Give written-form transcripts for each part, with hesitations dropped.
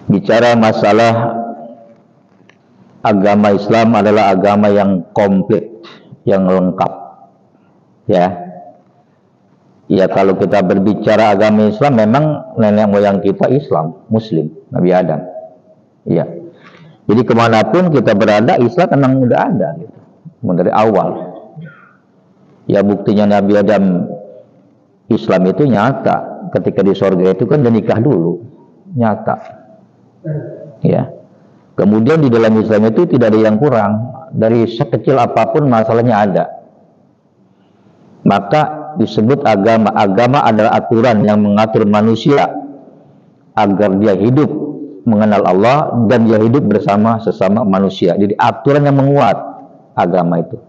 bicara masalah agama Islam adalah agama yang komplit, yang lengkap. Ya, kalau kita berbicara agama Islam, memang nenek moyang kita Islam, Muslim, Nabi Adam. Ya, jadi kemanapun kita berada, Islam memang udah ada, gitu, dari awal. Ya, buktinya Nabi Adam Islam itu nyata. Ketika di surga itu kan dia nikah dulu, nyata. Ya. Kemudian di dalam Islam itu tidak ada yang kurang. Dari sekecil apapun masalahnya ada. Maka disebut agama. Agama adalah aturan yang mengatur manusia agar dia hidup mengenal Allah dan dia hidup bersama sesama manusia. Jadi aturan yang menguat agama itu.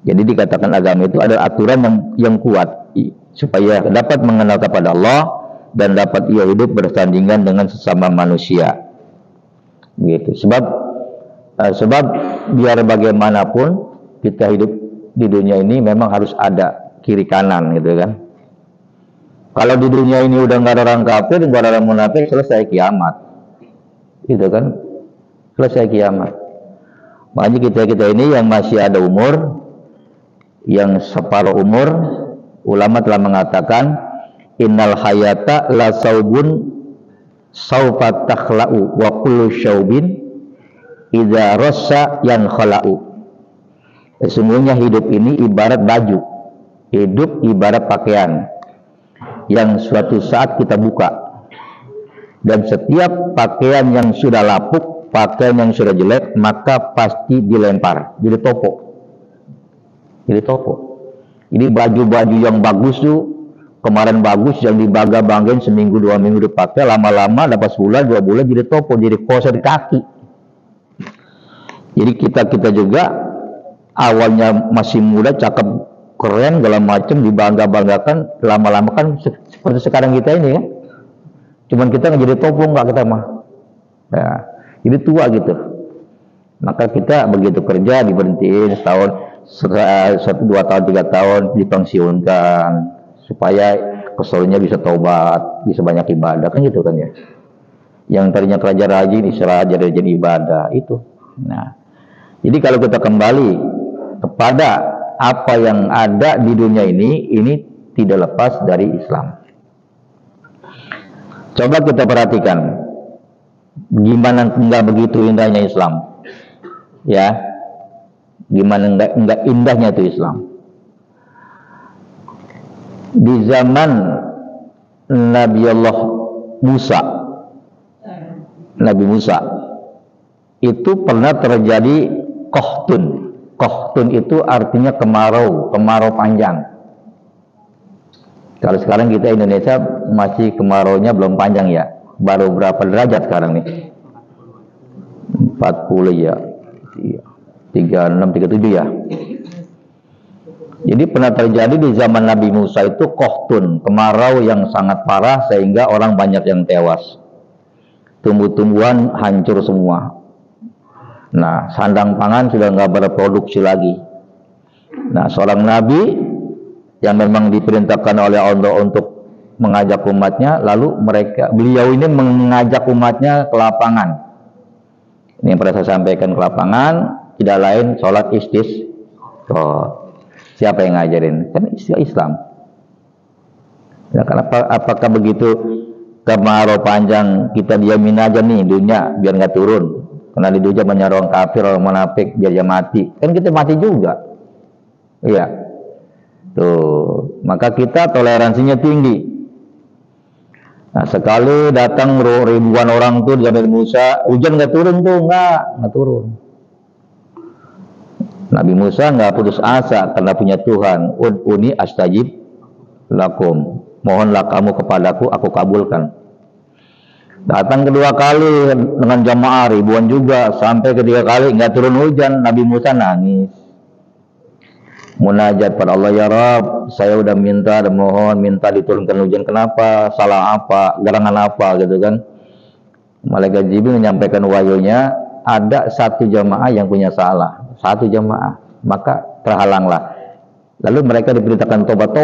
Jadi dikatakan agama itu adalah aturan yang kuat supaya dapat mengenal kepada Allah dan dapat ia hidup bersandingan dengan sesama manusia. Gitu. Sebab biar bagaimanapun kita hidup di dunia ini memang harus ada kiri kanan, gitu kan. Kalau di dunia ini udah nggak ada orang kafir, nggak ada orang munafik, selesai kiamat, gitu kan, selesai kiamat. Makanya kita ini yang masih ada umur, yang separuh umur, ulama telah mengatakan innal hayata la saubun saufa takhla'u wa kullu syaubin idza rassa yankhala'u. Sesungguhnya hidup ini ibarat baju, hidup ibarat pakaian yang suatu saat kita buka, dan setiap pakaian yang sudah lapuk, pakaian yang sudah jelek, maka pasti dilempar, jadi topok. Jadi baju-baju yang bagus tuh, kemarin bagus, yang dibangga-banggain seminggu 2 minggu dipakai, lama-lama dapat sebulan 2 bulan jadi topok, jadi koser di kaki. Jadi kita juga awalnya masih muda, cakep, keren, segala macam, dibangga-banggakan, lama-lama kan seperti sekarang kita ini ya. Cuman kita nggak jadi topong, nggak kita mah. Ya, jadi tua gitu. Maka kita begitu kerja diberhentiin setahun, 1, 2 tahun, 3 tahun dipensiunkan supaya keselnya bisa taubat, bisa banyak ibadah, kan gitu kan ya. Yang tadinya kerja rajin, istirahat jadi ibadah itu. Nah, jadi kalau kita kembali kepada apa yang ada di dunia ini tidak lepas dari Islam. Coba kita perhatikan gimana enggak begitu indahnya Islam, ya. Gimana enggak indahnya itu Islam. Di zaman Nabi Musa itu pernah terjadi qahtun. Qahtun itu artinya kemarau panjang. Kalau sekarang kita Indonesia masih kemaraunya belum panjang ya. Baru berapa derajat sekarang nih? 40 ya. 36, 37 ya. Jadi pernah terjadi di zaman Nabi Musa itu qahtun, kemarau yang sangat parah sehingga orang banyak yang tewas. Tumbuh-tumbuhan hancur semua. Nah, sandang pangan sudah nggak berproduksi lagi. Nah, seorang nabi yang memang diperintahkan oleh Allah untuk mengajak umatnya, lalu beliau ini mengajak umatnya ke lapangan. Ini yang pernah saya sampaikan, ke lapangan, tidak lain sholat istisqa. Siapa yang ngajarin? Kan Islam. Nah, apakah begitu kemarau panjang kita diamin aja nih dunia biar nggak turun? Karena di dunia banyak orang kafir, orang munafik, biar dia mati. Kan kita mati juga. Iya. Tuh, maka kita toleransinya tinggi. Nah, sekali datang ribuan orang tuh di Nabi Musa, hujan nggak turun tuh, nggak turun. Nabi Musa nggak putus asa karena punya Tuhan. Ud'uni astajib lakum. Mohonlah kamu kepadaku, aku kabulkan. Datang kedua kali dengan jamaah ribuan juga, sampai ketiga kali nggak turun hujan, Nabi Musa nangis. Munajat pada Allah, ya Rabb, saya udah minta dan mohon minta diturunkan hujan, kenapa? Salah apa? Gerangan apa? Gitu kan? Malaikat Jibril menyampaikan wahyunya, ada satu jamaah yang punya salah, satu jamaah, maka terhalanglah. Lalu mereka diberitakan tobat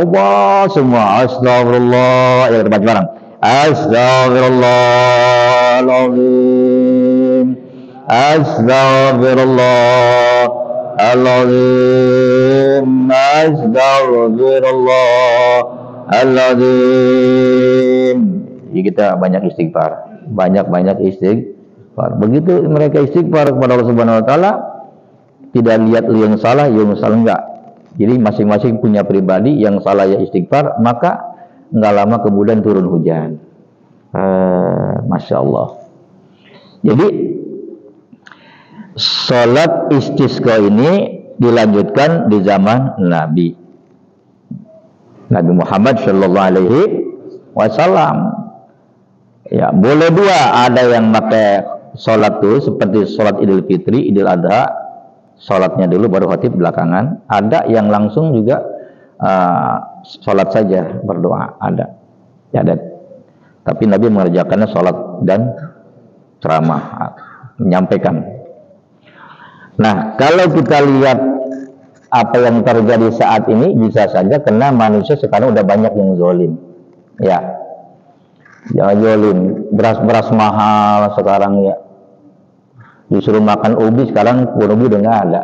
semua, astagfirullah, ya terbaca barang. Astaghfirullahaladzim. Astaghfirullahaladzim. Astaghfirullahaladzim. Jadi kita banyak istighfar, banyak istighfar. Begitu mereka istighfar kepada Allah Subhanahu Wa Taala, tidak lihat yang salah enggak. Jadi masing-masing punya pribadi, yang salah ya istighfar, maka nggak lama kemudian turun hujan. Masya Allah. Jadi sholat istisqa ini dilanjutkan di zaman Nabi Muhammad Shallallahu Alaihi Wasallam. Ya, boleh dua, ada yang pakai sholat tuh seperti sholat Idul Fitri, Idul Adha, sholatnya dulu baru khatib belakangan. Ada yang langsung juga sholat saja berdoa, ada. Ya, ada. Tapi Nabi mengerjakannya sholat dan ceramah, menyampaikan. Nah, kalau kita lihat apa yang terjadi saat ini, bisa saja karena manusia sekarang udah banyak yang zalim. Ya, jangan zalim. Beras mahal sekarang ya. Disuruh makan ubi sekarang ubi udah nggak ada.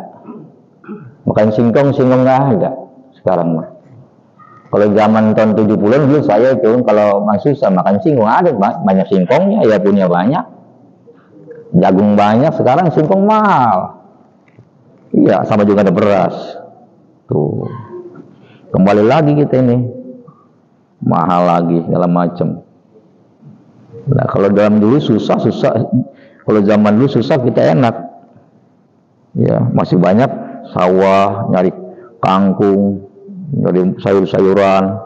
Makan singkong nggak ada sekarang mah. Kalau zaman tahun 70-an dulu saya itu kalau masih susah makan singkong, ada banyak singkongnya, ya punya banyak. Jagung banyak, sekarang singkong mahal. Iya, sama juga ada beras. Tuh. Kembali lagi kita ini. Mahal lagi segala macam. Nah, kalau dalam dulu susah. Kalau zaman dulu susah, kita enak. Ya, masih banyak sawah, nyari kangkung, nyari sayur-sayuran,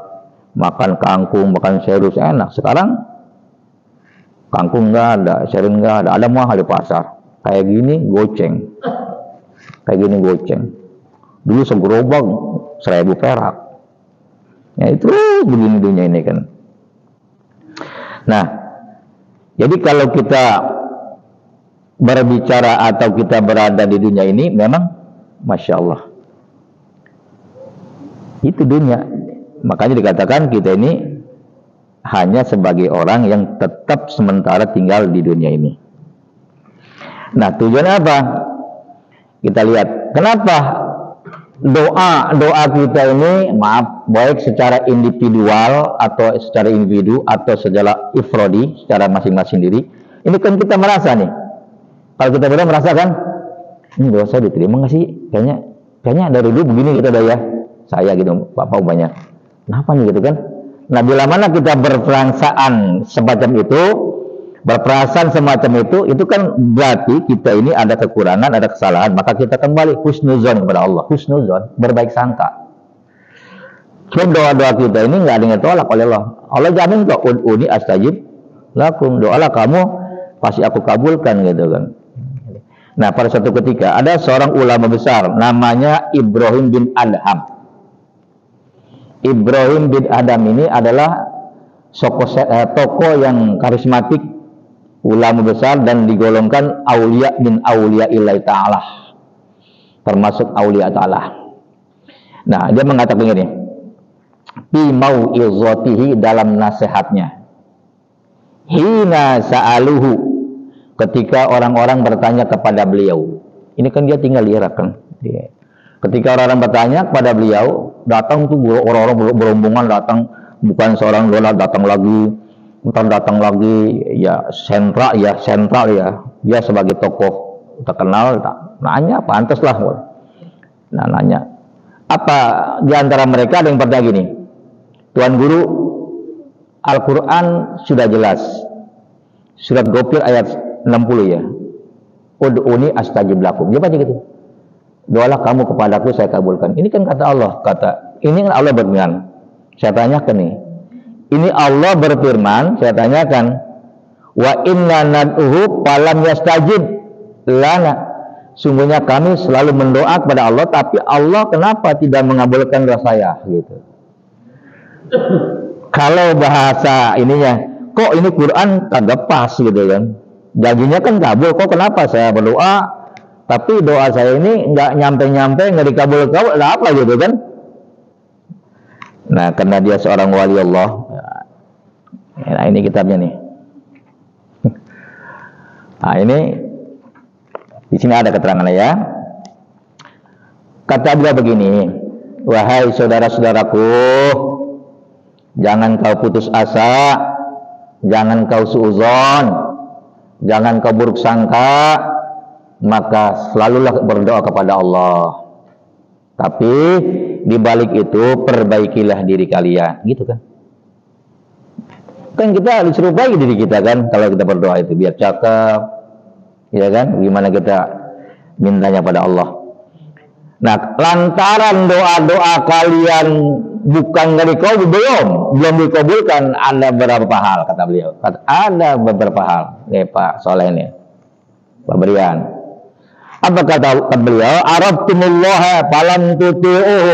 makan kangkung, makan sayur enak. Sekarang kangkung nggak ada, sayur nggak ada mahal di pasar. Kayak gini goceng. Dulu segerobak 1.000 perak. Ya itu begini dunia ini kan. Nah, jadi kalau kita berbicara atau kita berada di dunia ini, memang Masya Allah, itu dunia. Makanya dikatakan kita ini hanya sebagai orang yang tetap sementara tinggal di dunia ini. Nah, tujuan apa? Kita lihat kenapa doa kita ini, baik secara individual atau secara individu atau secara ifrodi, secara masing-masing diri, ini kan kita merasa nih. Kalau kita berdua merasakan, ini doa saya diterima nggak sih? Kayaknya dari dulu begini gitu dah ya. Saya gitu, Bapak banyak. Kenapa nih gitu kan? Nah, bila mana kita berperasaan semacam itu kan berarti kita ini ada kekurangan, ada kesalahan. Maka kita kembali husnuzon kepada Allah. Husnuzon, berbaik sangka. Sebab doa-doa kita ini nggak ada yang ditolak oleh Allah. Allah jamin kok, ud'uni astajib lakum. Doalah kamu, pasti aku kabulkan gitu kan. Nah, pada suatu ketika ada seorang ulama besar namanya Ibrahim bin Adham. Ibrahim bin Adham ini adalah tokoh yang karismatik, ulama besar dan digolongkan aulia min aulia Ilai Ta'ala, termasuk aulia Ta'ala. Nah, dia mengatakan ini fi mau'izatihi, dalam nasihatnya, hina sa'aluhu, ketika orang-orang bertanya kepada beliau. Ini kan dia tinggal di Irak kan. Ketika orang-orang bertanya kepada beliau, datang tuh orang-orang berombongan datang, bukan seorang dolar, datang lagi, ya sentral ya. Dia sebagai tokoh terkenal, nanya, pantaslah. Nah, nanya. Apa di antara mereka ada yang bertanya gini, Tuan Guru, Al-Quran sudah jelas. Surat Ghafir ayat 60 ya. Ud'uni astajib lakum. Dia baca gitu. Doalah kamu kepadaku, saya kabulkan. Ini kan kata Allah, ini kan Allah berfirman. Saya tanyakan nih. Ini Allah berfirman, saya tanyakan, wa inna nad'uhu falam yastajib lana. Sungguhnya kami selalu mendoa kepada Allah, tapi Allah kenapa tidak mengabulkan doa saya gitu. Kalau bahasa ininya, kok ini Quran kagak pas gitu kan. Janjinya kan kabul, kok kenapa saya berdoa tapi doa saya ini nggak nyampe-nyampe, nggak dikabul-kabul, ada apa gitu kan. Nah, karena dia seorang wali Allah, Nah, ini kitabnya nih. Nah, ini di sini ada keterangannya ya. Kata dia begini, wahai saudara-saudaraku, jangan kau putus asa, jangan kau suudzon, jangan kau buruk sangka, maka selalulah berdoa kepada Allah. Tapi di balik itu perbaikilah diri kalian, gitu kan? Kan kita disuruh baik diri kita kan, kalau kita berdoa itu biar cakep, ya kan? Gimana kita mintanya pada Allah? Nah, lantaran doa-doa kalian bukan dari kau belum dikabulkan, ada beberapa hal, kata beliau. Ada beberapa hal, nih Pak Soleh ini, Pak Brian. Apa kata beliau? Arabtumullaha falam tuti'uhu.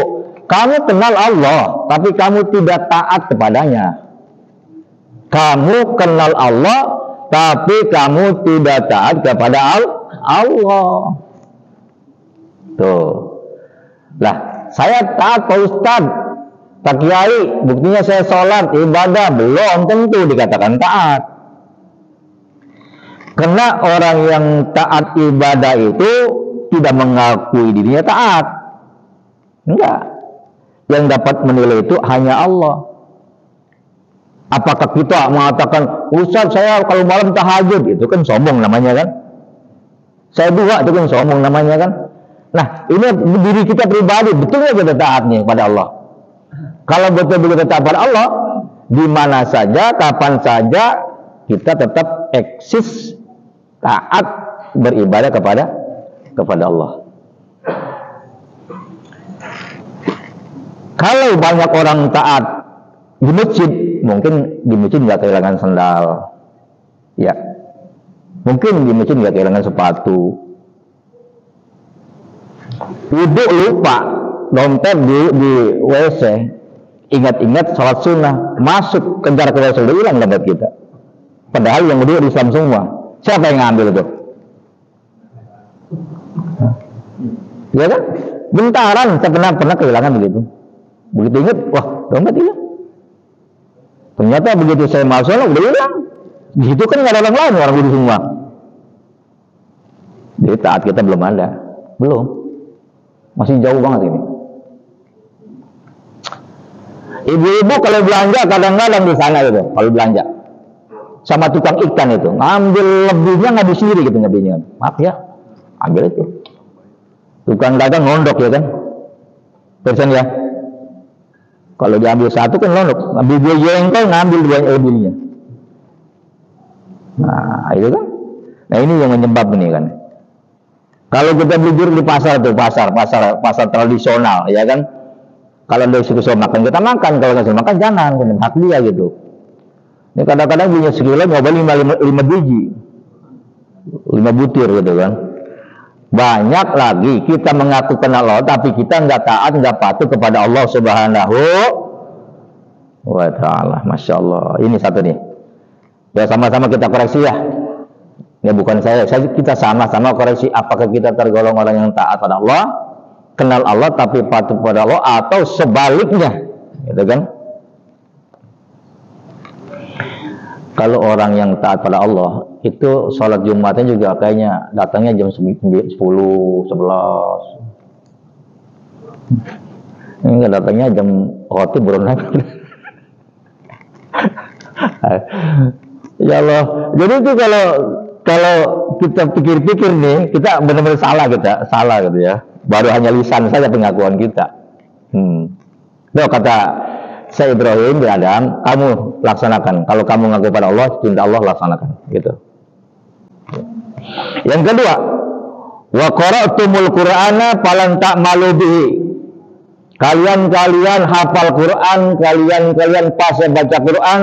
Kamu kenal Allah, tapi kamu tidak taat kepadanya. Kamu kenal Allah, tapi kamu tidak taat kepada Allah. Tuh. Lah, saya taat Pak Ustadz, Pak Kiai, buktinya saya sholat, ibadah, belum tentu dikatakan taat. Karena orang yang taat ibadah itu tidak mengakui dirinya taat. Enggak. Yang dapat menilai itu hanya Allah. Apakah kita mengatakan, Ustadz saya kalau malam tahajud, itu kan sombong namanya kan? Saya dua, itu kan sombong namanya kan? Nah, ini diri kita pribadi, betulnya kita taatnya kepada Allah. Kalau betul-betul taat pada Allah, di mana saja, kapan saja, kita tetap eksis taat beribadah kepada Allah. Kalau banyak orang taat di masjid, mungkin di masjid nggak kehilangan sandal, ya. Mungkin di masjid nggak kehilangan sepatu. Wudu lupa, dompet di WC, ingat-ingat sholat sunnah, masuk kejar ke WC, udah hilang dompet kita. Padahal yang wudu di Islam semua. Siapa yang ngambil itu? Ya kan? Bentaran, saya pernah kehilangan begitu. Begitu ingat, wah dompet hilang. Ternyata begitu saya masuk, udah hilang. Di situ kan nggak ada orang lain, orang wudu semua. Jadi taat kita belum ada, belum. Masih jauh banget ini. Ibu-ibu kalau belanja kadang-kadang di sana gitu, kalau belanja sama tukang ikan itu ngambil lebihnya, ngambil sendiri gitu lebihnya. Maaf ya, ambil itu. Tukang dagang ngondok ya kan, persen ya. Kalau diambil satu kan ngondok, ambil dua jengkol ngambil dua lebihnya. Nah itu kan. Nah ini yang menyebab ini kan. Kalau kita beli di pasar tuh, pasar tradisional, ya kan? Kalau dari situ makan, kita makan. Kalau nggak makan, jangan. Hak dia gitu. Ini kadang-kadang punya sekilo nggak boleh 5 biji, 5 butir gitu kan. Banyak lagi kita mengaku kenal Allah, tapi kita nggak taat, nggak patuh kepada Allah Subhanahu wa Ta'ala. Masya Allah. Ini satu nih. Ya sama-sama kita koreksi ya. Ya bukan kita sama-sama koreksi apakah kita tergolong orang yang taat pada Allah, kenal Allah tapi patuh pada Allah, atau sebaliknya, gitu kan? Kalau orang yang taat pada Allah itu sholat Jumatnya juga kayaknya datangnya jam 10, 11. Ini datangnya jam khotib berontak. Ya Allah. Jadi itu kalau kita pikir-pikir nih, kita benar-benar salah gitu ya. Baru hanya lisan saja pengakuan kita. Loh, kata Syekh Ibrahim bin Adam, kamu laksanakan. Kalau kamu ngaku pada Allah, cinta Allah laksanakan. Gitu. Yang kedua, wa qara'tumul Qur'ana falan ta'malu bihi. Kalian hafal Quran, kalian pasal baca Quran,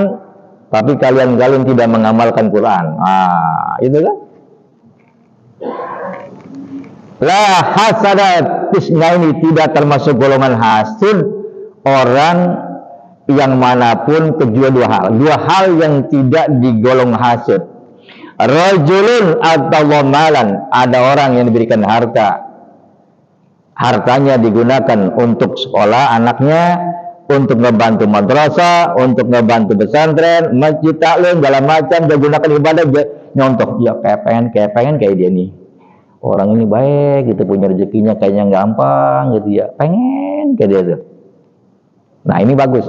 tapi kalian tidak mengamalkan Quran. Itu kan? La hasadat tisna, ini tidak termasuk golongan hasud orang yang manapun, kecuali dua hal yang tidak digolong hasud. Rajulun atau malan, ada orang yang diberikan hartanya digunakan untuk sekolah anaknya, untuk ngebantu madrasah, untuk ngebantu pesantren, masjid taklim, segala macam, dia gunakan ibadah, dia nyontoh, ya pengen kayak dia nih. Orang ini baik, gitu, punya rezekinya kayaknya gampang, gitu ya, pengen kayak dia tuh. Nah ini bagus.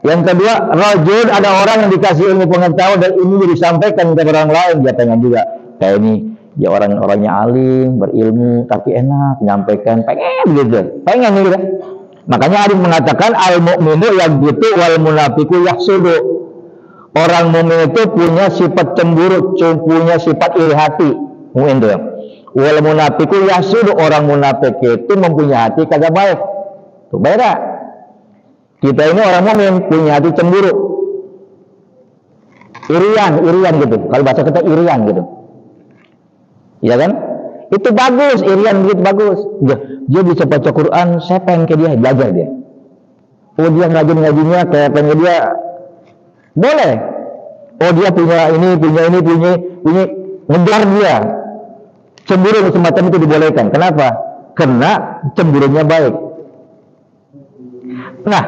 Yang kedua, rajul, ada orang yang dikasih ilmu pengetahuan dan ini disampaikan kepada orang lain, dia pengen juga kayak ini. Dia orangnya alim, berilmu, tapi enak menyampaikan, pengen gitu, pengen gitu. Makanya Arif mengatakan al-mu'minu yaghbitu wal munafiqu yahsudu. Orang mukmin itu punya sifat cemburu, punya sifat iri hati. Mukmin itu. Wal munafiqu yahsudu, orang munafik itu mempunyai hati kagak baik. Itu beda. Kita ini orang mukmin punya hati cemburu. Irian gitu. Kalau bahasa kita irian gitu. Iya kan? Itu bagus, irian begitu bagus. Dia bisa baca Quran, saya pengen ke dia, belajar dia. Oh dia ngajinya kayak pengen dia, boleh. Oh dia punya ini, ngejar dia. Cemburu semacam itu dibolehkan. Kenapa? Karena cemburunya baik. Nah,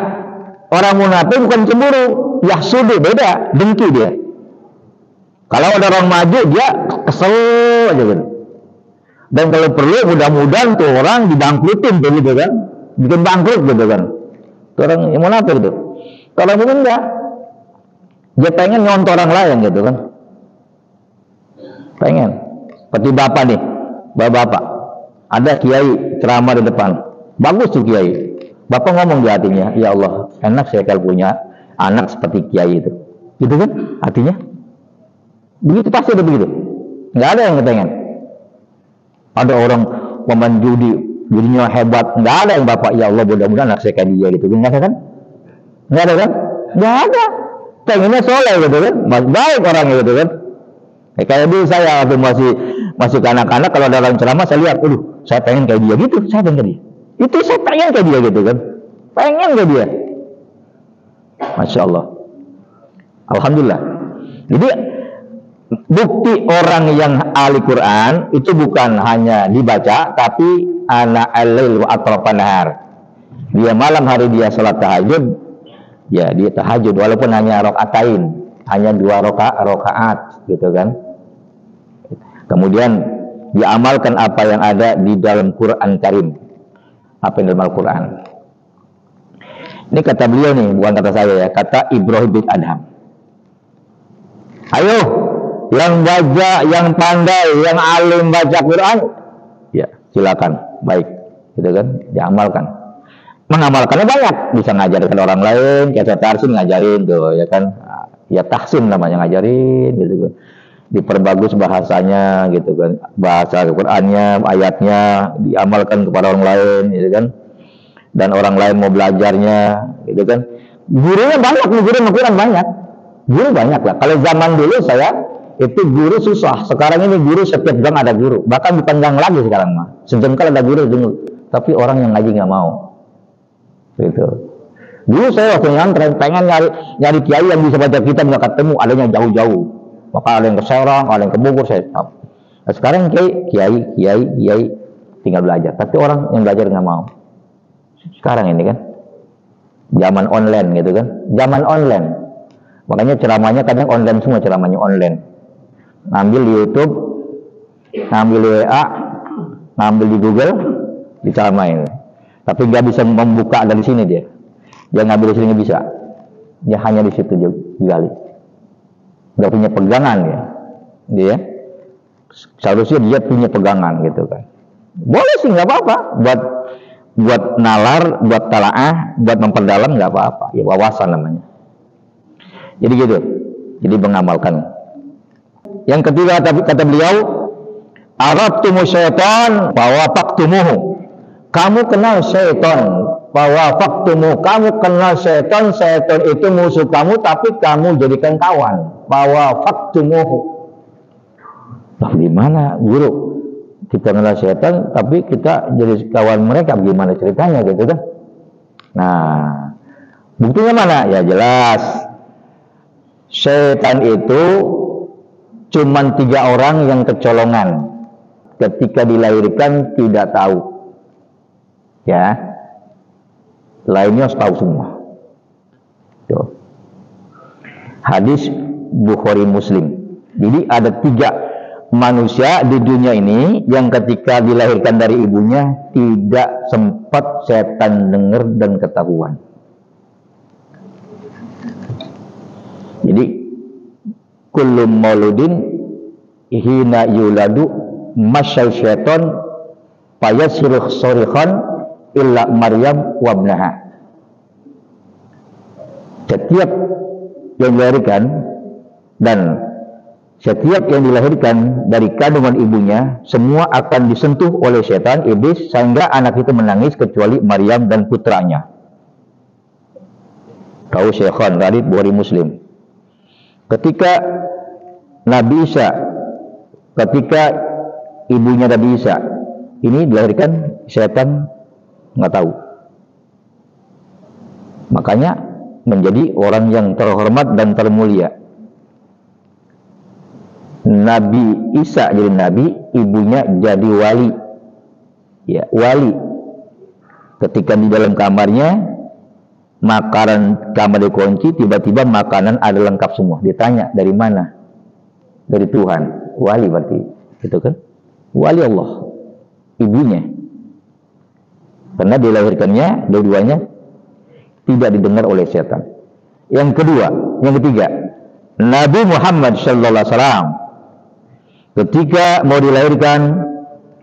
orang munafik bukan cemburu, yahsudu, beda, dengki dia. Kalau ada orang maju, dia kesel aja gitu. Dan kalau perlu mudah-mudahan tuh orang dibangkrutin tuh gitu kan, bikin bangkrut gitu kan. Itu orang yang munafik itu. Kalau mungkin enggak, dia pengen nyontoh orang lain gitu kan. Pengen. Seperti bapak nih, bapak ada kiai ceramah di depan, bagus tuh kiai. Bapak ngomong di hatinya, ya Allah, enak saya kalau punya anak seperti kiai itu. Gitu kan? Artinya begitu, pasti ada begitu. Nggak ada yang kepengen. Ada orang pemain judi, judinya hebat, nggak ada yang bapak, ya Allah mudah-mudahan anak saya kayak dia gitu. Nggak ada kan? Nggak ada kan? Nggak ada. Pengennya soleh gitu kan, baik orangnya gitu kan. Kayak dulu saya waktu masih kanak-kanak, kalau ada orang ceramah saya lihat, saya pengen kayak dia gitu, saya pengen kayak dia. Itu saya pengen kayak dia gitu kan, pengen kayak dia. Masya Allah. Alhamdulillah. Jadi bukti orang yang ahli Quran itu bukan hanya dibaca, tapi ana al-lail wa atrafan nahar. Dia malam hari dia salat tahajud, ya dia tahajud walaupun hanya rakaatain, hanya 2 rakaat gitu kan. Kemudian dia amalkan apa yang ada di dalam Quran Karim. Apa yang dalam Al-Quran. Ini kata beliau nih, bukan kata saya ya, kata Ibrahim bin Adham. Ayo, yang baca, yang pandai, yang alim baca Quran, ya silakan, baik, gitu kan, diamalkan. Mengamalkannya banyak, bisa ngajarkan orang lain, kayak Tarsin ngajarin tuh, ya kan, ya tahsin namanya ngajarin, gitu kan. Diperbagus bahasanya, gitu kan, bahasa Qurannya, ayatnya, diamalkan kepada orang lain, gitu kan. Dan orang lain mau belajarnya, gitu kan. Gurunya banyak, guru Quran banyak. Guru banyak lah. Kalau zaman dulu saya itu guru susah. Sekarang ini guru setiap gang ada guru. Bahkan bukan gang lagi sekarang mah. Sejengkal ada guru dulu. Tapi orang yang ngaji nggak mau. Gitu. Dulu saya waktu nyantren pengen nyari kiai yang bisa baca kitab nggak ketemu. Adanya jauh-jauh. Maka ada yang ke Serang, ada yang ke Bogor. Nah, sekarang kiai tinggal belajar. Tapi orang yang belajar nggak mau. Sekarang ini kan zaman online gitu kan. Zaman online. Makanya ceramahnya kadang online semua, ceramahnya online. Ngambil di YouTube, ngambil di WA, ngambil di Google, diceramain. Tapi nggak bisa membuka dari sini dia. Dia ngambil di sini nggak bisa. Dia hanya di situ digali. Nggak punya pegangan ya. Dia seharusnya dia punya pegangan gitu kan. Boleh sih nggak apa-apa. Buat nalar, buat talaah, buat memperdalam nggak apa-apa. Ya wawasan namanya. Jadi gitu. Jadi mengamalkan. Yang ketiga kata beliau, arabtumu syaitan bahwa faktumuhu. Kamu kenal syaitan bahwa faktumuhu. Kamu kenal syaitan. Syaitan itu musuh kamu, tapi kamu jadikan kawan. Bahwa faktumuhu. Lah gimana guru? Kita kenal syaitan, tapi kita jadi kawan mereka. Gimana ceritanya gitu kan? Nah, buktinya mana? Ya jelas. Syaitan itu cuman 3 orang yang kecolongan. Ketika dilahirkan tidak tahu. Ya. Lainnya harus tahu semua. Hadis Bukhari Muslim. Jadi ada 3 manusia di dunia ini yang ketika dilahirkan dari ibunya tidak sempat setan dengar dan ketahuan. Jadi kullu mauludin hina yuladu masyai syaiton fayasirukh sorikhan illa Maryam wabnaha. Setiap yang dilahirkan dan setiap yang dilahirkan dari kandungan ibunya semua akan disentuh oleh setan iblis sehingga anak itu menangis kecuali Maryam dan putranya. Tahu Syekhan tadi Bukhari Muslim. Ketika Nabi Isa, ketika ibunya Nabi Isa ini dilahirkan, setan nggak tahu. Makanya menjadi orang yang terhormat dan termulia. Nabi Isa jadi nabi, ibunya jadi wali. Ya, wali. Ketika di dalam kamarnya, makanan kamar dikunci, tiba-tiba makanan ada lengkap semua. Ditanya, dari mana? Dari Tuhan. Wali berarti. Itu kan? Wali Allah. Ibunya. Karena dilahirkannya, dua-duanya tidak didengar oleh setan. Yang ketiga, Nabi Muhammad sallallahu alaihi wasallam ketika mau dilahirkan,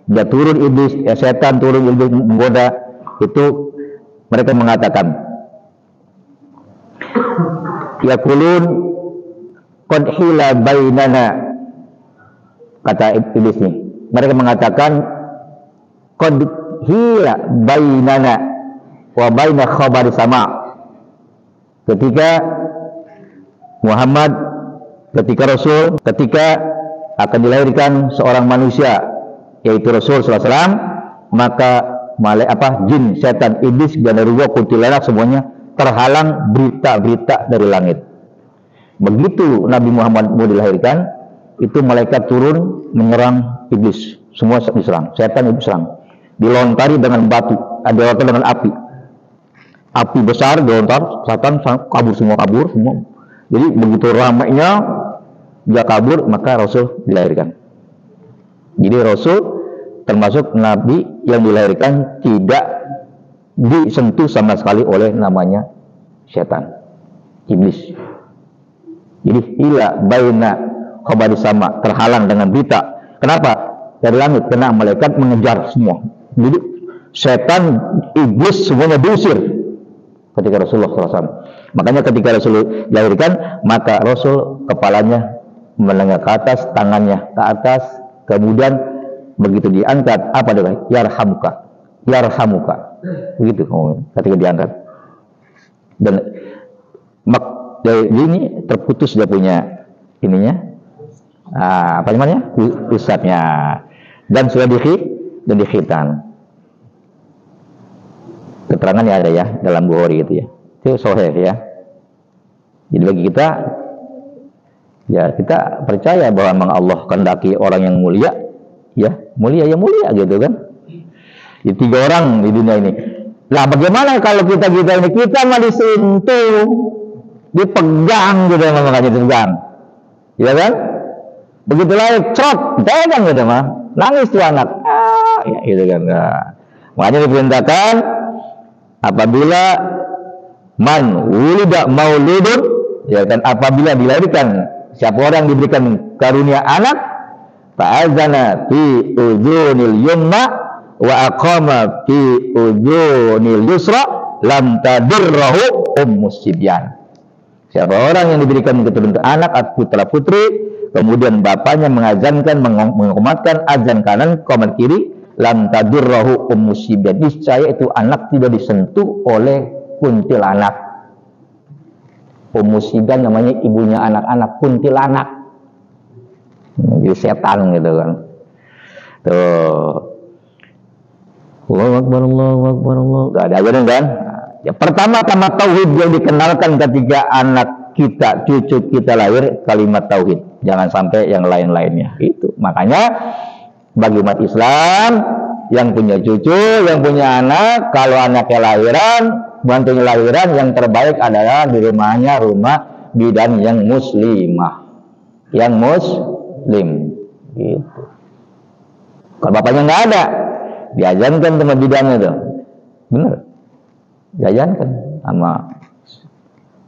dia turun iblis, setan turun iblis menggoda, itu mereka mengatakan, yaqulun qad hila bainana, kata iblis ini. Mereka mengatakan qad hila bainana wa baina khabari sama. Ketika Muhammad, ketika Rasul, ketika akan dilahirkan seorang manusia yaitu Rasul sallallahu alaihi wasallam, maka jin, setan, iblis dan ruh kuntilanak semuanya terhalang berita-berita dari langit. Begitu Nabi Muhammad mau dilahirkan, itu malaikat turun menyerang iblis, semua diserang, setan itu serang. Dilontari dengan batu, ada dilontar dengan api besar dilontar, setan kabur semua. Jadi begitu ramainya dia kabur, maka Rasul dilahirkan. Jadi Rasul termasuk Nabi yang dilahirkan tidak disentuh sama sekali oleh namanya setan, iblis. Jadi ila baina khabari sama, terhalang dengan berita. Kenapa? Dari langit, karena malaikat mengejar semua. Jadi setan, iblis semuanya diusir ketika Rasulullah SAW. Makanya ketika Rasul dilahirkan, maka Rasul kepalanya menengah ke atas, tangannya ke atas, kemudian begitu diangkat, apa dia? Yarhamuka. Begitu ketika diangkat. Dan dari ini terputus dia punya ininya, apa namanya? Pusatnya. Dan sudah dikhitan. Keterangannya ada ya dalam Bukhari itu ya. Itu sahih ya. Jadi bagi kita, ya kita percaya bahwa memang Allah kehendaki orang yang mulia, ya mulia gitu kan. Jadi 3 orang di dunia ini. Nah, bagaimana kalau kita ini kita mah disentuh, dipegang gitu, makanya dipegang, ya kan? Begitu lahir, crot, pegang gitu mah, nangis tuh anak, ya gitu kan. Nah, makanya diperintahkan apabila man wulida mauludun, ya kan, apabila dilahirkan siapa orang diberikan karunia anak, fa'azana fi uzunil yumna wa aqama fi uzunil yusra lam tadirrahu ummus sibyan. Siapa orang yang diberikan keturunan anak putra putri, kemudian bapaknya mengazankan, mengumatkan azan kanan, qomat kiri, lam tadirrahu ummus sibyan, niscaya itu anak tidak disentuh oleh kuntilanak. Ummus sibyan namanya ibunya anak-anak, kuntilanak. Jadi setan gitu kan. Tuh. Allahu Akbar, Allahu Akbar, Allah. Gak ada ajaran kan? Ya, pertama-tama tauhid yang dikenalkan ketika anak kita, cucu kita lahir, kalimat tauhid. Jangan sampai yang lain-lainnya. Itu. Makanya bagi umat Islam yang punya cucu, yang punya anak, kalau anaknya lahiran, bantunya lahiran, yang terbaik adalah di rumahnya rumah bidan yang muslimah, yang muslim gitu. Kalau bapaknya nggak ada, diajankan sama bidannya tuh, bener, diajankan sama.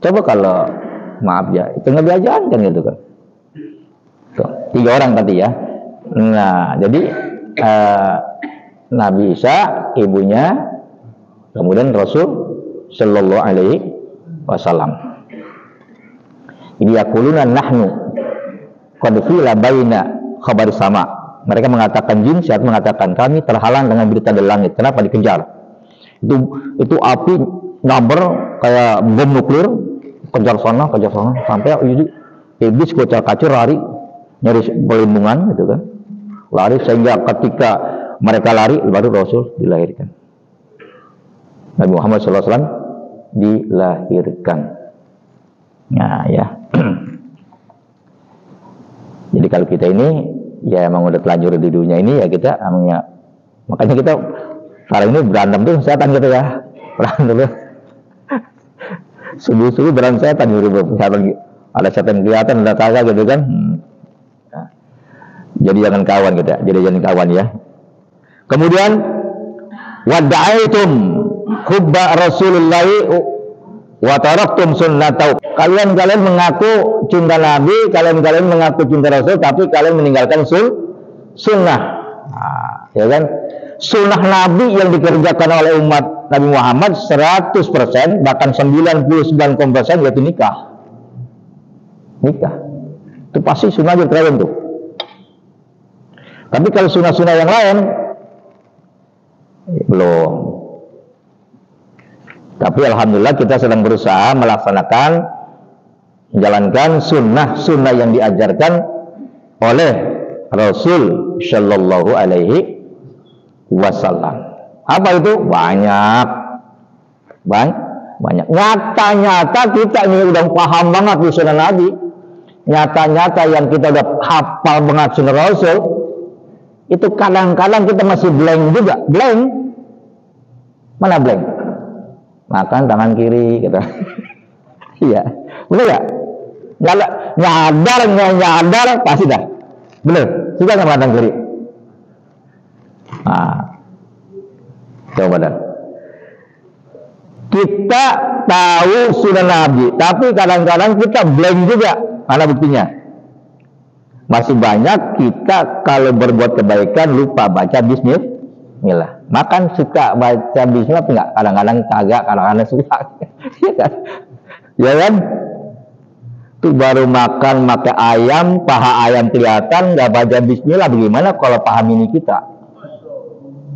Coba kalau maaf ya, itu nggak diajankan gitu kan. Tuh, 3 orang tadi ya. Nah, jadi Nabi Isa, ibunya, kemudian Rasul Shallallahu Alaihi Wasallam. Ini yaquluna nahnu qad fila baina khabar sama. Mereka mengatakan, jin syaitan mengatakan, kami terhalang dengan berita dari langit. Kenapa dikejar? Itu api nyamber kayak bom nuklir, kejar sana sampai iblis kocar-kacir lari nyari perlindungan gitu kan. Lari sehingga ketika mereka lari baru Rasul dilahirkan. Nabi Muhammad SAW dilahirkan. Nah ya. Jadi kalau kita ini ya emang udah telanjur di dunia ini ya kita emangnya, makanya kita sekarang ini berantem tuh setan gitu ya. Berantem tuh. Subuh-subuh berantem setan gitu. Ada setan kelihatan, ada kagak gitu kan. Jadi jangan kawan kita, jadi jangan kawan ya. Kemudian wada'aitum hubba Rasulillahi wa taraktum sunnatahu. Kalian mengaku cinta Nabi, kalian mengaku cinta Rasul, tapi kalian meninggalkan sunnah. Nah, ya kan? Sunnah Nabi yang dikerjakan oleh umat Nabi Muhammad 100%, bahkan 99% yaitu nikah. Nikah. Itu pasti sunnah yang terakhir tuh. Tapi kalau sunnah-sunnah yang lain belum. Tapi alhamdulillah kita sedang berusaha menjalankan sunnah-sunnah yang diajarkan oleh Rasul Shallallahu Alaihi Wasallam. Apa itu? Banyak. Nyata-nyata kita ini udah paham banget di sunnah Nabi. Nyata-nyata yang kita udah hafal banget sunnah Rasul. Itu kadang-kadang kita masih blank juga. Blank. Mana blank? Makan tangan kiri gitu. Iya. Bener gak? Nyadar pasti dah. Bener. Suka nggak tangan kiri? Nah. Coba dah. Kita tahu sunnah Nabi, tapi kadang-kadang kita blank juga. Mana buktinya? Masih banyak kita kalau berbuat kebaikan lupa baca bismillah. Makan suka baca bismillah enggak? Kadang-kadang kagak, kadang-kadang suka. Ya kan? Ya kan? Itu baru makan ayam, paha ayam kelihatan enggak baca bismillah, bagaimana kalau paham ini kita?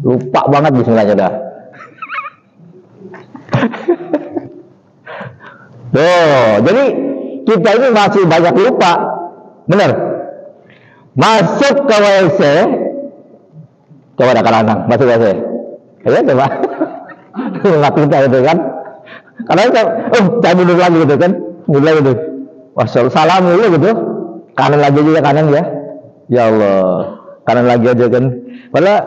Lupa banget bismillahnya dah. Tuh, jadi kita ini masih banyak lupa. Benar? Masuk ke WC, coba ada kadang masuk WC, ya coba, nggak pintar gitu kan? Karena saya duduk lagi gitu kan, duduk lagi gitu, salam dulu gitu, kanan lagi juga kanan ya Allah, kanan lagi aja kan. Padahal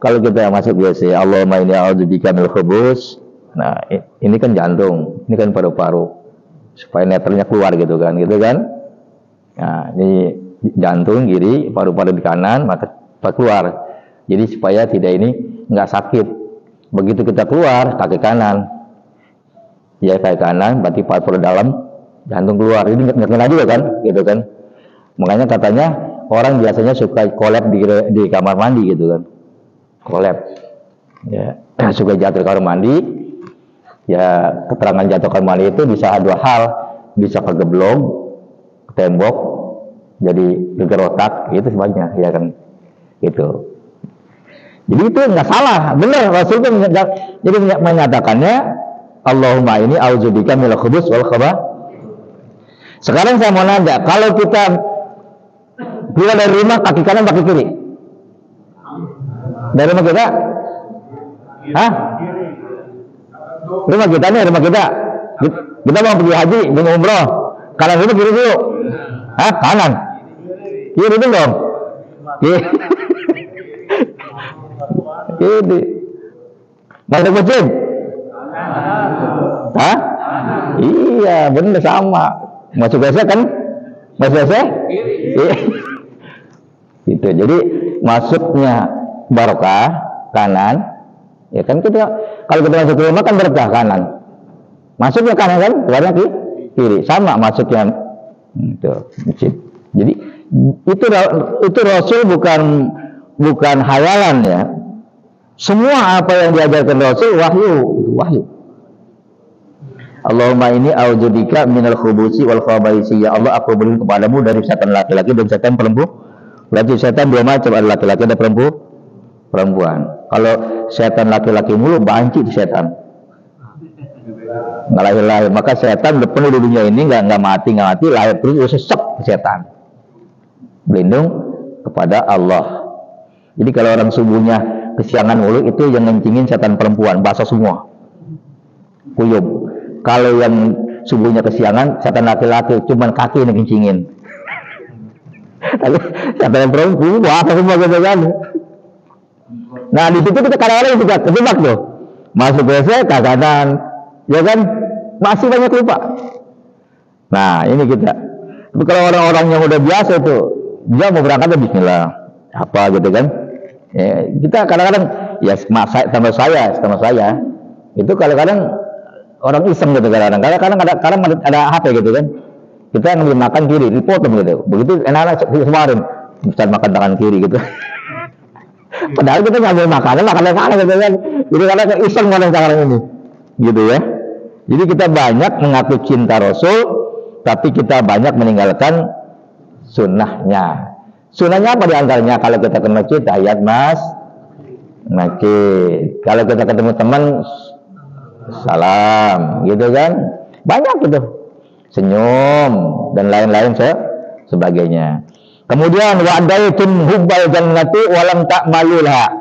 kalau kita masuk WC, Allahumma inni a'udzubika minal khubus. Nah ini kan jantung, ini kan paru-paru, supaya netralnya keluar gitu kan. Nah ini jantung kiri, paru-paru di kanan, maka keluar. Jadi supaya tidak ini nggak sakit. Begitu kita keluar kaki kanan, ya kaki kanan, berarti paru-paru dalam, jantung keluar. Ini nggak kena juga kan, gitu kan. Makanya katanya orang biasanya suka kolab di kamar mandi gitu kan, kolab. Ya suka jatuh di kamar mandi. Ya keterangan jatuh kamar mandi itu bisa 2 hal, bisa kegeblok, ke tembok, jadi geger otak, itu sebanyak ya kan, gitu. Jadi itu nggak salah, benar. Rasul itu jadi menyatakannya, Allahumma ini auzubika minal khubus wal khaba'ith. Sekarang saya mau nanya, kalau kita keluar dari rumah kaki kanan kaki kiri, dari rumah kita, rumah kita nih, kita mau pergi haji, mau umroh, kanan dulu kiri dulu, kanan. Kiri itu dong. Kiri. Mana kucing? Iya, benar sama. Masuk WC kan? Masuk WC? Iya. Gitu. Jadi masuknya barokah kanan, ya kan kita kalau kita masuk ke rumah kan barokah kanan. Masuknya kanan kan, keluarnya kiri. Sama masuknya itu masjid. Jadi itu Rasul bukan hayalan ya. Semua apa yang diajarkan Rasul wahyu, itu wahyu. Allahumma inni a'udzubika minal khubusi wal khabaisi. Ya Allah, aku berlindung kepadamu dari setan laki-laki dan setan perempuan. Berarti setan dua macam, ada laki-laki ada perempuan. Kalau setan laki-laki mulu banci itu setan. Nggak lahir-lahir, maka setan penuh di dunia ini nggak mati, lahir terus sesek setan. Berlindung kepada Allah. Jadi kalau orang subuhnya kesiangan mulu itu yang ngencingin setan perempuan, basah semua, kuyup. Kalau yang subuhnya kesiangan setan laki-laki, cuman kaki yang ngencingin. Tapi setan perempuan basah semua gitu kan. Nah di situ kita kadang-kadang juga kejebak tuh, masuk WC ke kanan, ya kan, masih banyak lupa. Nah ini kita. Tapi kalau orang-orang yang udah biasa itu, dia mau berangkat bismillah, apa gitu kan. Ya, kita kadang-kadang ya sama saya itu kadang-kadang orang iseng gitu kadang-kadang ada HP gitu kan, kita ngambil makan kiri dipotong gitu, begitu enak-enak kemarin bisa makan tangan kiri gitu. Padahal kita ngambil makanan kanan gitu kan, jadi kadang iseng makan sekarang ini gitu ya. Jadi kita banyak mengaku cinta Rasul, tapi kita banyak meninggalkan sunnahnya. Sunnahnya apa diantaranya? Kalau kita ke masjid, tahiyat masjid. Kalau kita ketemu teman, salam, gitu kan? Banyak gitu, senyum dan lain-lain sebagainya. Kemudian wa'adaitum hubbal jannati walam ta'malulha.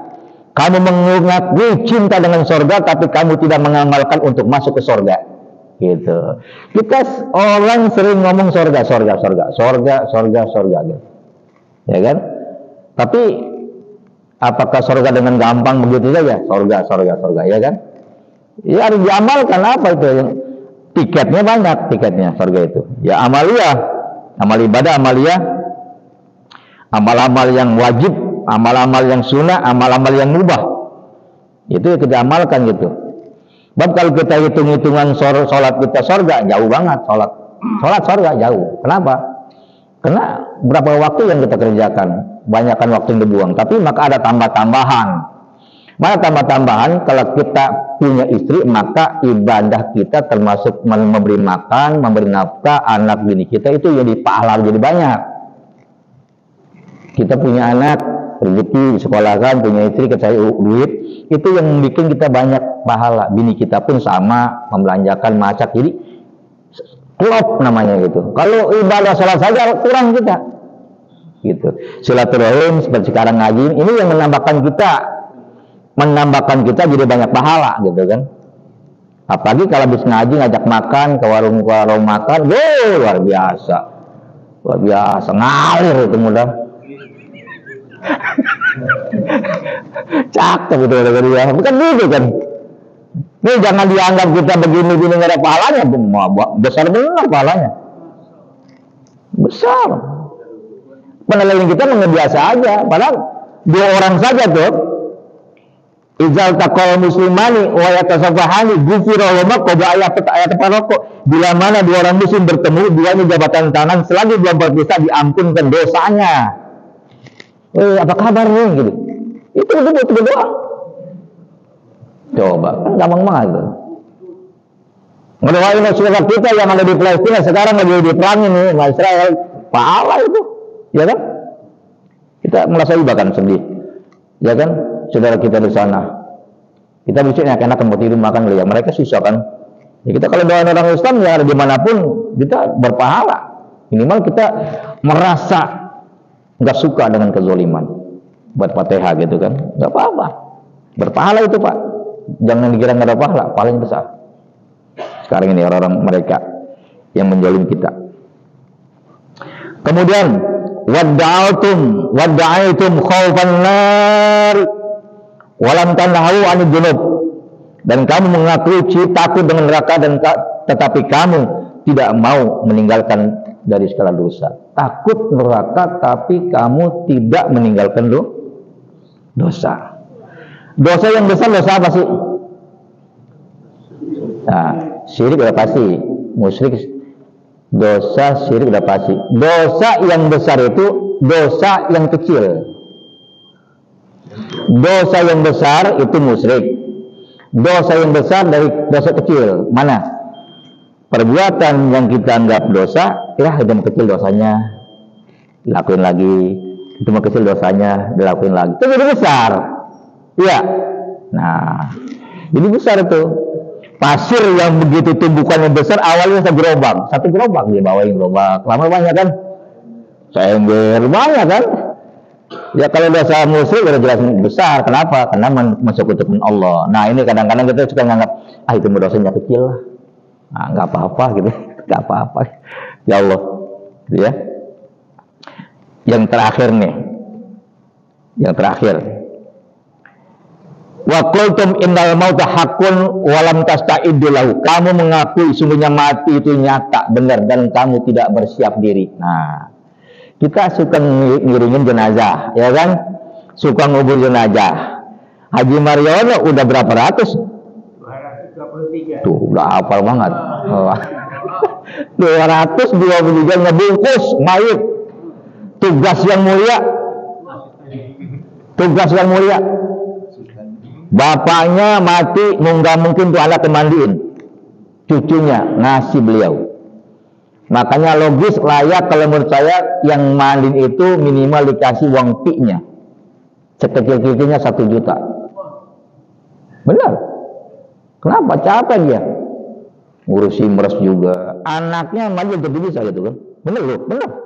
Kamu mengaku cinta dengan surga, tapi kamu tidak mengamalkan untuk masuk ke surga. Gitu. Kita orang sering ngomong surga gitu. Ya kan? Tapi apakah surga dengan gampang begitu saja? Surga, ya kan? Ya harus diamalkan. Apa itu? Tiketnya banyak, surga itu. Ya amaliyah, amal ibadah, amaliyah, amal-amal yang wajib, amal-amal yang sunnah, amal-amal yang mubah. Itu yang kita amalkan gitu. Sebab kalau kita hitung-hitungan sholat kita surga, jauh banget sholat surga jauh. Kenapa? Karena berapa waktu yang kita kerjakan, banyakkan waktu yang dibuang. Tapi maka ada tambah-tambahan. Mana tambah-tambahan? Kalau kita punya istri, maka ibadah kita termasuk memberi makan, memberi nafkah, anak bini kita itu jadi pahala jadi banyak. Kita punya anak, rezeki, sekolahkan, punya istri, kita duit, itu yang bikin kita banyak pahala. Bini kita pun sama, membelanjakan, masak, jadi klop namanya gitu. Kalau ibadah sholat saja kurang kita gitu. Silaturahim seperti sekarang ngaji ini yang menambahkan kita jadi banyak pahala gitu kan. Apalagi kalau habis ngaji ngajak makan ke warung makan, luar biasa ngalir itu mudah. Cakep gitu ya. Bukan gitu kan. Ini jangan dianggap kita begini-begini nggak ada pahalanya, besar benar pahalanya, besar. Penilaian kita mengebiasa aja, padahal 2 orang saja tuh. Izal taqal muslimani wa yatasafahani ghufira lahum qad ayat paroko. Bila mana 2 orang muslim bertemu, duanya jabatan tangan, selagi belum berpisah diampunkan dosanya. Apa kabar nih gitu. Itu doang. Coba, kan gampang banget tuh. Ngedoain saudara kita yang ada di Palestina sekarang lagi diperangin nih sama Israel, pahala itu, ya kan? Kita merasa iba kan sedih, ya kan? Saudara kita di sana, kita bisa enak-enak mau tidur makan lihat, mereka susah kan? Ya kita kalau doain orang Islam yang ada dimanapun kita berpahala. Minimal kita merasa nggak suka dengan kezoliman, buat Fatihah gitu kan? Nggak apa-apa, berpahala itu Pak. Jangan dikira nggak ada pahala, paling besar. Sekarang ini orang-orang mereka yang menjalim kita. Kemudian wadda'aitum khaufan nar walam tanhahu 'anil junub. Dan kamu mengaku takut dengan neraka, dan tetapi kamu tidak mau meninggalkan dari segala dosa. Takut neraka tapi kamu tidak meninggalkan dosa. Dosa yang besar dosa apa sih? Nah, syirik udah pasti, musyrik, dosa syirik udah pasti. Dosa yang besar itu dosa yang kecil. Dosa yang besar itu musyrik. Dosa yang besar dari dosa kecil mana? Perbuatan yang kita anggap dosa, ya itu kecil dosanya, dilakuin lagi. Itu kecil dosanya, dilakuin lagi. Itu jadi besar. Iya. Nah, jadi besar itu. Pasir yang begitu tumbukannya besar, awalnya satu gerobak dia bawain gerobak. Lama banyak kan? Seember banyak kan? Ya kalau dosa musyrik udah jelas besar. Kenapa? Karena mensekutukan Allah. Nah ini kadang-kadang kita suka nganggap, itu dosanya kecil lah. Nah, nggak apa-apa gitu, nggak apa-apa. Ya Allah, gitu ya. Yang terakhir nih, wa qultum innal mauta haqqun wa lam tasta'iddu lahu. Kamu mengakui sungguhnya mati itu nyata, benar, dan kamu tidak bersiap diri. Nah, kita suka ngiringin jenazah, ya kan? Suka ngubur jenazah. Haji Mariono udah berapa ratus? 233. Tuh, udah hafal banget. 223 ngebungkus mayit. Tugas yang mulia. Bapaknya mati, nggak mungkin tuh anak kemandiin. Cucunya ngasih beliau. Makanya logis, layak kalau menurut saya yang mandiin itu minimal dikasih uang piknya. Sekecil-kecilnya 1 juta. Benar. Kenapa? Capek dia. Ngurusi meres juga. Anaknya maju jadi bisa gitu kan. Benar loh, benar.